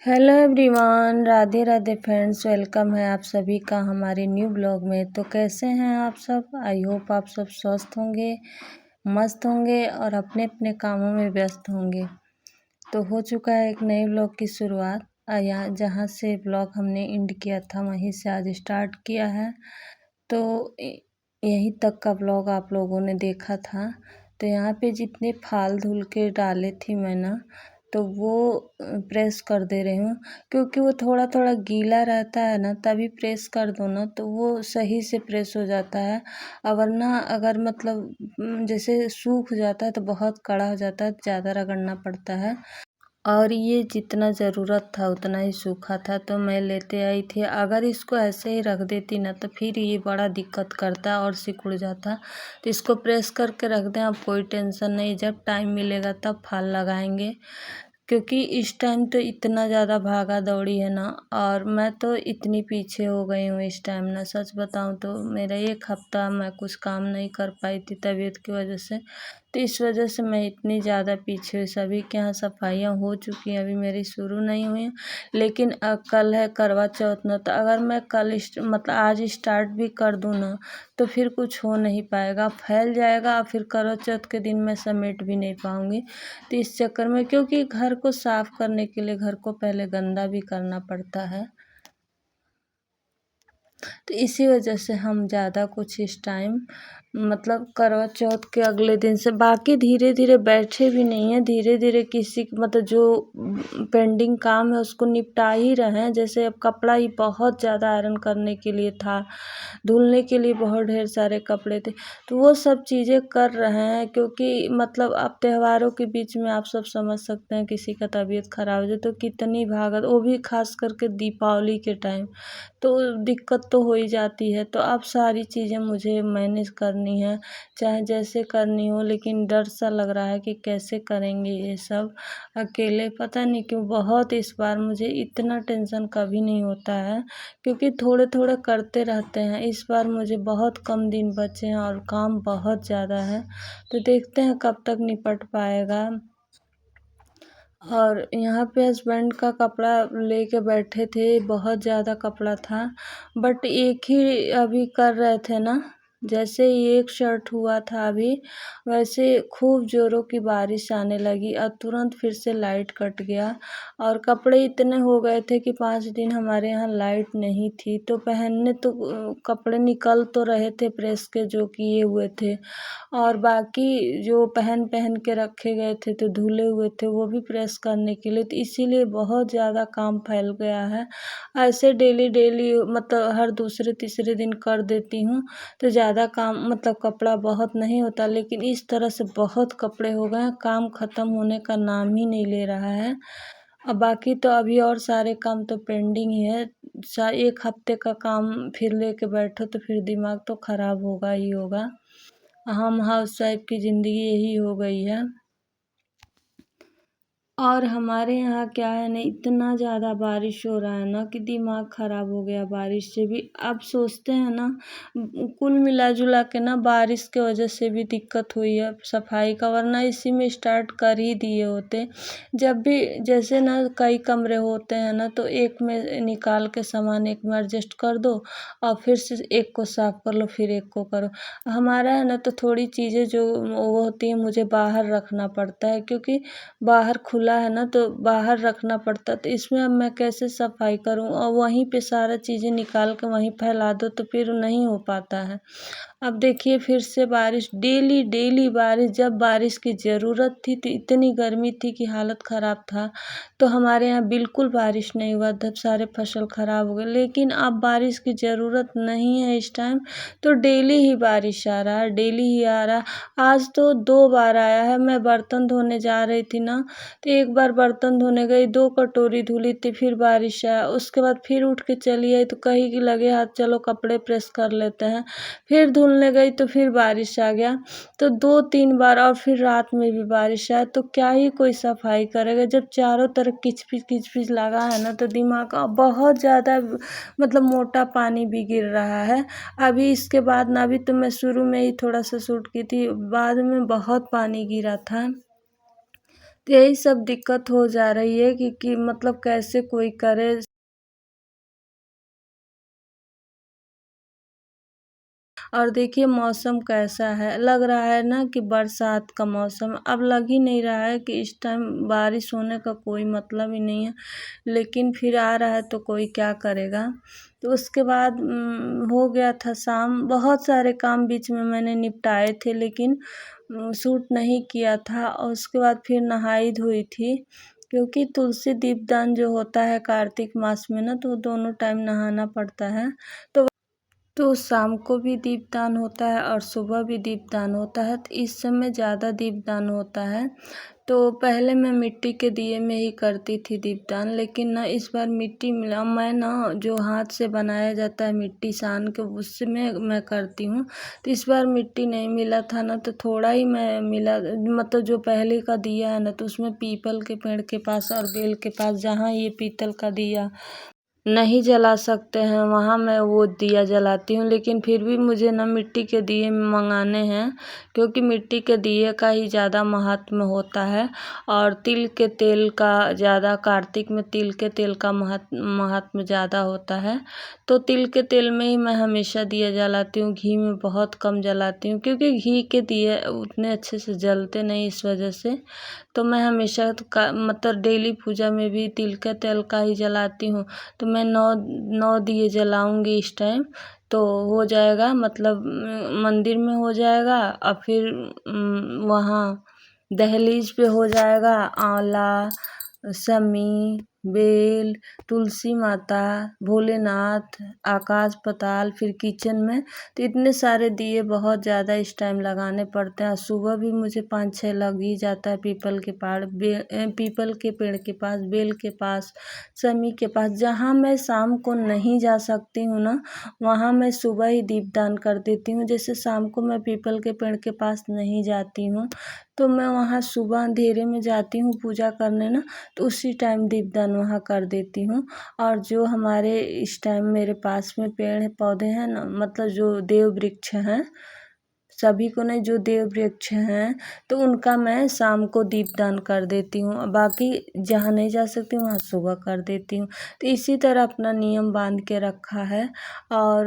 Hello everyone, Radhe Radhe friends. Welcome है आप सभी का हमारे न्यू ब्लॉग में। तो कैसे हैं आप सब? आई होप आप सब स्वस्थ होंगे, मस्त होंगे और अपने अपने कामों में व्यस्त होंगे। तो हो चुका है एक नए ब्लॉग की शुरुआत। यहाँ जहाँ से ब्लॉग हमने एंड किया था वहीं से आज स्टार्ट किया है। तो यहीं तक का ब्लॉग आप लोगों ने देखा था। तो यहाँ पे जितने फाल धुल के डाले थी मैं ना, तो वो प्रेस कर दे रही हूँ, क्योंकि वो थोड़ा थोड़ा गीला रहता है ना, तभी प्रेस कर दो ना तो वो सही से प्रेस हो जाता है। वरना अगर मतलब जैसे सूख जाता है तो बहुत कड़ा हो जाता है, ज़्यादा रगड़ना पड़ता है। और ये जितना ज़रूरत था उतना ही सूखा था तो मैं लेते आई थी। अगर इसको ऐसे ही रख देती ना तो फिर ये बड़ा दिक्कत करता और सिकुड़ जाता। तो इसको प्रेस करके रख दें, अब कोई टेंशन नहीं, जब टाइम मिलेगा तब फाल लगाएंगे। क्योंकि इस टाइम तो इतना ज़्यादा भागा दौड़ी है ना, और मैं तो इतनी पीछे हो गई हूँ इस टाइम ना। सच बताऊँ तो मेरा 1 हफ्ता मैं कुछ काम नहीं कर पाई थी तबीयत की वजह से। तो इस वजह से मैं इतनी ज़्यादा पीछे हुई। सभी के यहाँ सफाइयाँ हो चुकी हैं, अभी मेरी शुरू नहीं हुई हैं। लेकिन कल है करवा चौथ ना, तो अगर मैं कल मतलब आज स्टार्ट भी कर दूँ ना तो फिर कुछ हो नहीं पाएगा, फैल जाएगा और फिर करवा चौथ के दिन मैं समेट भी नहीं पाऊँगी। तो इस चक्कर में, क्योंकि घर को साफ करने के लिए घर को पहले गंदा भी करना पड़ता है, तो इसी वजह से हम ज़्यादा कुछ इस टाइम मतलब करवा चौथ के अगले दिन से बाकी धीरे धीरे बैठे भी नहीं हैं। धीरे धीरे किसी मतलब जो पेंडिंग काम है उसको निपटा ही रहे हैं। जैसे अब कपड़ा ही बहुत ज़्यादा आयरन करने के लिए था, धुलने के लिए बहुत ढेर सारे कपड़े थे, तो वो सब चीज़ें कर रहे हैं। क्योंकि मतलब अब त्योहारों के बीच में आप सब समझ सकते हैं किसी का तबीयत खराब हो जाए तो कितनी भागत, वो भी खास करके दीपावली के टाइम, तो दिक्कत तो हो ही जाती है। तो अब सारी चीज़ें मुझे मैनेज करनी है, चाहे जैसे करनी हो, लेकिन डर सा लग रहा है कि कैसे करेंगे ये सब अकेले। पता नहीं क्यों बहुत इस बार मुझे इतना टेंशन कभी नहीं होता है, क्योंकि थोड़े थोड़े करते रहते हैं। इस बार मुझे बहुत कम दिन बचे हैं और काम बहुत ज़्यादा है, तो देखते हैं कब तक निपट पाएगा। और यहाँ पे हस्बैंड का कपड़ा लेके बैठे थे, बहुत ज़्यादा कपड़ा था, बट एक ही अभी कर रहे थे ना। जैसे ही एक शर्ट हुआ था अभी, वैसे खूब ज़ोरों की बारिश आने लगी और तुरंत फिर से लाइट कट गया। और कपड़े इतने हो गए थे कि 5 दिन हमारे यहाँ लाइट नहीं थी, तो पहनने तो कपड़े निकल तो रहे थे प्रेस के जो किए हुए थे, और बाकी जो पहन पहन के रखे गए थे तो धुले हुए थे वो भी प्रेस करने के लिए, तो इसीलिए बहुत ज़्यादा काम फैल गया है। ऐसे डेली डेली मतलब हर दूसरे तीसरे दिन कर देती हूँ तो ज़्यादा काम मतलब कपड़ा बहुत नहीं होता, लेकिन इस तरह से बहुत कपड़े हो गए हैं, काम ख़त्म होने का नाम ही नहीं ले रहा है। अब बाकी तो अभी और सारे काम तो पेंडिंग ही है। 1 हफ्ते का काम फिर लेके बैठो तो फिर दिमाग तो ख़राब होगा ही होगा। हम हाउस वाइफ की ज़िंदगी यही हो गई है। और हमारे यहाँ क्या है ना, इतना ज़्यादा बारिश हो रहा है ना कि दिमाग ख़राब हो गया बारिश से भी। अब सोचते हैं ना, कुल मिला जुला के ना बारिश के वजह से भी दिक्कत हुई है सफाई का, वरना इसी में स्टार्ट कर ही दिए होते। जब भी जैसे ना कई कमरे होते हैं ना, तो एक में निकाल के सामान एक में एडजस्ट कर दो और फिर से एक को साफ कर लो, फिर एक को करो। हमारा है ना तो थोड़ी चीज़ें जो वो होती हैं मुझे बाहर रखना पड़ता है, क्योंकि बाहर खुला है ना तो बाहर रखना पड़ता, तो इसमें अब मैं कैसे सफाई करूं, और वहीं पे सारा चीज़ें निकाल के वहीं फैला दो तो फिर नहीं हो पाता है। अब देखिए फिर से बारिश, डेली डेली बारिश। जब बारिश की ज़रूरत थी तो इतनी गर्मी थी कि हालत ख़राब था, तो हमारे यहाँ बिल्कुल बारिश नहीं हुआ, तब सारे फसल ख़राब हो गए। लेकिन अब बारिश की ज़रूरत नहीं है इस टाइम, तो डेली ही बारिश आ रहा है, डेली ही आ रहा है। आज तो 2 बार आया है। मैं बर्तन धोने जा रही थी ना, तो एक बार बर्तन धोने गई, 2 कटोरी धुली थी, फिर बारिश आया। उसके बाद फिर उठ के चली आई तो कही कि लगे हाथ चलो कपड़े प्रेस कर लेते हैं। फिर धुलने गई तो फिर बारिश आ गया, तो 2-3 बार, और फिर रात में भी बारिश आया। तो क्या ही कोई सफाई करेगा जब चारों तरफ किचपिच लगा है ना, तो दिमाग बहुत ज़्यादा मतलब मोटा पानी भी गिर रहा है। अभी इसके बाद ना, अभी तो मैं शुरू में ही थोड़ा सा शूट की थी, बाद में बहुत पानी गिरा था। यही सब दिक्कत हो जा रही है कि मतलब कैसे कोई करे। और देखिए मौसम कैसा है, लग रहा है ना कि बरसात का मौसम, अब लग ही नहीं रहा है कि इस टाइम बारिश होने का कोई मतलब ही नहीं है, लेकिन फिर आ रहा है तो कोई क्या करेगा। तो उसके बाद हो गया था शाम, बहुत सारे काम बीच में मैंने निपटाए थे लेकिन शूट नहीं किया था। और उसके बाद फिर नहाई धोई थी, क्योंकि तुलसी दीपदान जो होता है कार्तिक मास में ना, तो दोनों टाइम नहाना पड़ता है। तो शाम को भी दीपदान होता है और सुबह भी दीपदान होता है, तो इस समय ज़्यादा दीपदान होता है। तो पहले मैं मिट्टी के दिए में ही करती थी दीपदान, लेकिन ना इस बार मिट्टी मिला, मैं ना जो हाथ से बनाया जाता है मिट्टी सान के, उससे मैं करती हूँ। तो इस बार मिट्टी नहीं मिला था ना, तो थोड़ा ही मैं मिला, मतलब जो पहले का दिया है ना, तो उसमें पीपल के पेड़ के पास और बेल के पास, जहाँ ये पीतल का दिया नहीं जला सकते हैं वहाँ मैं वो दिया जलाती हूँ। लेकिन फिर भी मुझे ना मिट्टी के दिए मंगाने हैं, क्योंकि मिट्टी के दिए का ही ज़्यादा महात्म्य होता है। और तिल के तेल का ज़्यादा, कार्तिक में तिल के तेल का महात्म्य ज़्यादा होता है। तो तिल के तेल में ही मैं हमेशा दिया जलाती हूँ, घी में बहुत कम जलाती हूँ, क्योंकि घी के दिए उतने अच्छे से जलते नहीं, इस वजह से। तो मैं हमेशा मतलब डेली पूजा में भी तिल के तेल का ही जलाती हूँ। तो मैं 9 दिए जलाऊंगी इस टाइम, तो हो जाएगा, मतलब मंदिर में हो जाएगा और फिर वहाँ दहलीज पे हो जाएगा। आंवला, समी, बेल, तुलसी माता, भोलेनाथ, आकाश पताल, फिर किचन में। तो इतने सारे दिए बहुत ज़्यादा इस टाइम लगाने पड़ते हैं। सुबह भी मुझे 5-6 लग ही जाता है, पीपल के पेड़ के पास, बेल के पास, समी के पास। जहाँ मैं शाम को नहीं जा सकती हूँ ना, वहाँ मैं सुबह ही दीपदान कर देती हूँ। जैसे शाम को मैं पीपल के पेड़ के पास नहीं जाती हूँ, तो मैं वहाँ सुबह अंधेरे में जाती हूँ पूजा करने ना, तो उसी टाइम दीपदान वहाँ कर देती हूँ। और जो हमारे इस टाइम मेरे पास में पेड़ पौधे हैं ना, मतलब जो देव वृक्ष हैं, सभी को नहीं, जो देव वृक्ष हैं, तो उनका मैं शाम को दीपदान कर देती हूँ। बाकी जहाँ नहीं जा सकती वहाँ सुबह कर देती हूँ। तो इसी तरह अपना नियम बांध के रखा है। और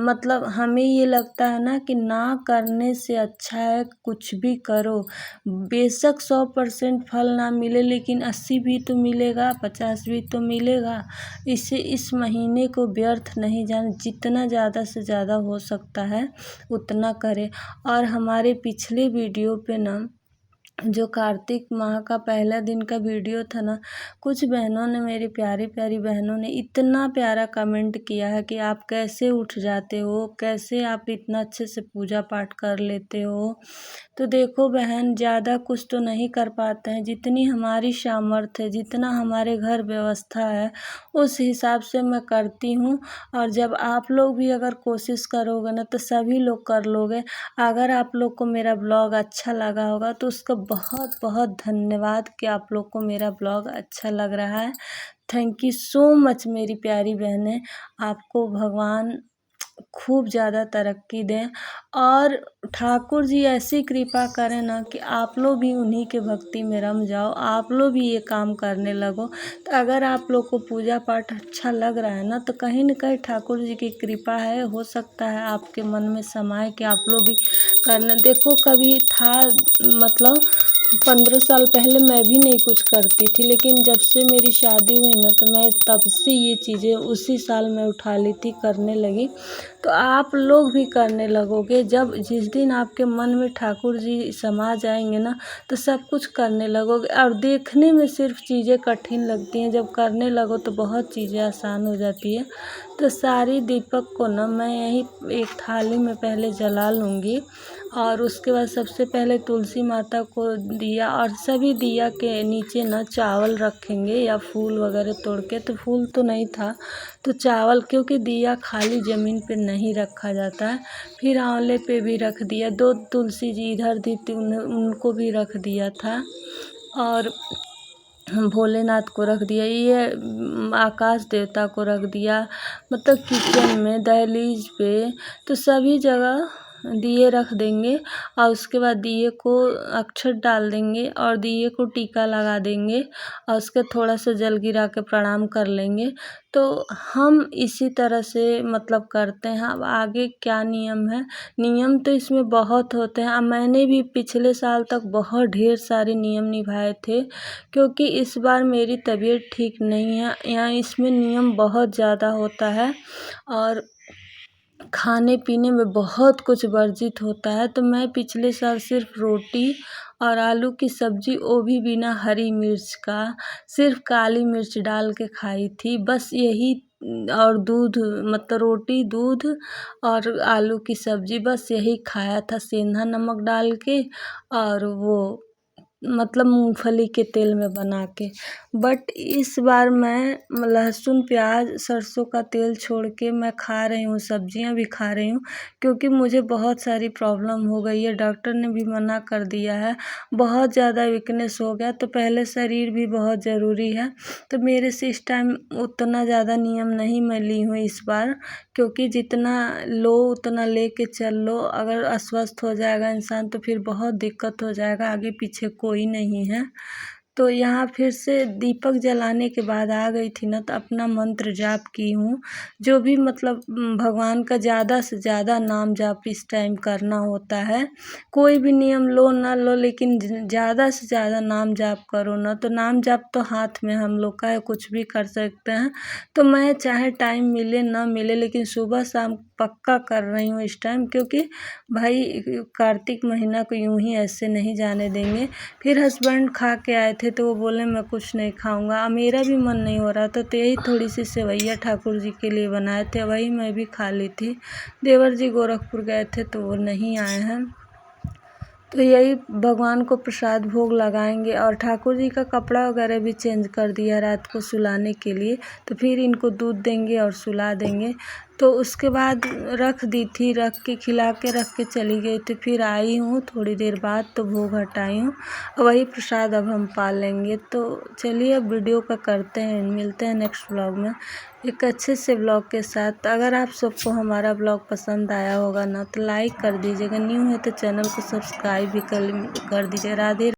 मतलब हमें ये लगता है ना कि ना करने से अच्छा है कुछ भी करो, बेशक 100% फल ना मिले, लेकिन 80 भी तो मिलेगा, 50 भी तो मिलेगा। इसे इस महीने को व्यर्थ नहीं जाने, जितना ज़्यादा से ज़्यादा हो सकता है उतना करें। और हमारे पिछले वीडियो पे ना, जो कार्तिक माह का पहला दिन का वीडियो था ना, कुछ बहनों ने, मेरी प्यारी प्यारी बहनों ने इतना प्यारा कमेंट किया है कि आप कैसे उठ जाते हो, कैसे आप इतना अच्छे से पूजा पाठ कर लेते हो। तो देखो बहन, ज़्यादा कुछ तो नहीं कर पाते हैं, जितनी हमारी सामर्थ्य है, जितना हमारे घर व्यवस्था है, उस हिसाब से मैं करती हूँ। और जब आप लोग भी अगर कोशिश करोगे ना, तो सभी लोग कर लोगे। अगर आप लोग को मेरा ब्लॉग अच्छा लगा होगा तो उसका बहुत बहुत धन्यवाद कि आप लोग को मेरा ब्लॉग अच्छा लग रहा है। थैंक यू सो मच मेरी प्यारी बहनें, आपको भगवान खूब ज़्यादा तरक्की दें। और ठाकुर जी ऐसी कृपा करें ना कि आप लोग भी उन्हीं के भक्ति में रम जाओ, आप लोग भी ये काम करने लगो। तो अगर आप लोग को पूजा पाठ अच्छा लग रहा है ना, तो कहीं न कहीं ठाकुर जी की कृपा है, हो सकता है आपके मन में समाए कि आप लोग भी करना। देखो कभी था, मतलब 15 साल पहले मैं भी नहीं कुछ करती थी, लेकिन जब से मेरी शादी हुई ना, तो मैं तब से ये चीज़ें उसी साल मैं उठा ली थी, करने लगी। तो आप लोग भी करने लगोगे, जब जिस दिन आपके मन में ठाकुर जी समा जाएंगे ना, तो सब कुछ करने लगोगे। और देखने में सिर्फ चीज़ें कठिन लगती हैं, जब करने लगो तो बहुत चीज़ें आसान हो जाती है। तो सारी दीपक को ना मैं यही एक थाली में पहले जला लूँगी, और उसके बाद सबसे पहले तुलसी माता को दिया, और सभी दिया के नीचे ना चावल रखेंगे या फूल वगैरह तोड़ के। तो फूल तो नहीं था, तो चावल, क्योंकि दिया खाली ज़मीन पे नहीं रखा जाता है। फिर आंवले पे भी रख दिया, 2 तुलसी जी इधर थी तो उनको भी रख दिया था। और भोलेनाथ को रख दिया, ये आकाश देवता को रख दिया, मतलब किचन में, दहलीज पे, तो सभी जगह दिए रख देंगे और उसके बाद दिए को अक्षत डाल देंगे और दिए को टीका लगा देंगे और उसके थोड़ा सा जल गिरा के प्रणाम कर लेंगे। तो हम इसी तरह से मतलब करते हैं। अब आगे क्या नियम है, नियम तो इसमें बहुत होते हैं। अब मैंने भी पिछले साल तक बहुत ढेर सारे नियम निभाए थे, क्योंकि इस बार मेरी तबीयत ठीक नहीं है। यहाँ इसमें नियम बहुत ज़्यादा होता है और खाने पीने में बहुत कुछ वर्जित होता है। तो मैं पिछले साल सिर्फ रोटी और आलू की सब्ज़ी, वो भी बिना हरी मिर्च का, सिर्फ काली मिर्च डाल के खाई थी। बस यही और दूध, मतलब रोटी, दूध और आलू की सब्ज़ी, बस यही खाया था सेंधा नमक डाल के और वो मतलब मूंगफली के तेल में बना के। बट इस बार मैं लहसुन प्याज सरसों का तेल छोड़ के मैं खा रही हूँ, सब्जियां भी खा रही हूँ, क्योंकि मुझे बहुत सारी प्रॉब्लम हो गई है। डॉक्टर ने भी मना कर दिया है, बहुत ज़्यादा वीकनेस हो गया। तो पहले शरीर भी बहुत ज़रूरी है। तो मेरे से इस टाइम उतना ज़्यादा नियम नहीं मैं ली हूँ इस बार, क्योंकि जितना लो उतना ले के चल लो। अगर अस्वस्थ हो जाएगा इंसान तो फिर बहुत दिक्कत हो जाएगा, आगे पीछे कोई नहीं है। तो यहाँ फिर से दीपक जलाने के बाद आ गई थी ना, तो अपना मंत्र जाप की हूँ। जो भी मतलब भगवान का ज़्यादा से ज़्यादा नाम जाप इस टाइम करना होता है। कोई भी नियम लो ना लो, लेकिन ज़्यादा से ज़्यादा नाम जाप करो ना। तो नाम जाप तो हाथ में हम लोग का है, कुछ भी कर सकते हैं। तो मैं चाहे टाइम मिले ना मिले, लेकिन सुबह शाम पक्का कर रही हूँ इस टाइम, क्योंकि भाई कार्तिक महीना को यूं ही ऐसे नहीं जाने देंगे। फिर हस्बैंड खा के आए थे तो वो बोले मैं कुछ नहीं खाऊंगा। मेरा भी मन नहीं हो रहा था, तो यही थोड़ी सी सेवैया ठाकुर जी के लिए बनाए थे, वही मैं भी खा ली थी। देवर जी गोरखपुर गए थे तो वो नहीं आए हैं। तो यही भगवान को प्रसाद भोग लगाएंगे। और ठाकुर जी का कपड़ा वगैरह भी चेंज कर दिया रात को सुलाने के लिए। तो फिर इनको दूध देंगे और सुला देंगे। तो उसके बाद रख दी थी, रख के खिला के रख के चली गई थी। फिर आई हूँ थोड़ी देर बाद तो भोग हटाई हूँ, वही प्रसाद अब हम पा लेंगे। तो चलिए अब वीडियो का करते हैं, मिलते हैं नेक्स्ट व्लॉग में एक अच्छे से ब्लॉग के साथ। अगर आप सबको हमारा ब्लॉग पसंद आया होगा ना, तो लाइक कर दीजिएगा। न्यू है तो चैनल को सब्सक्राइब भी कर दीजिए। राधे।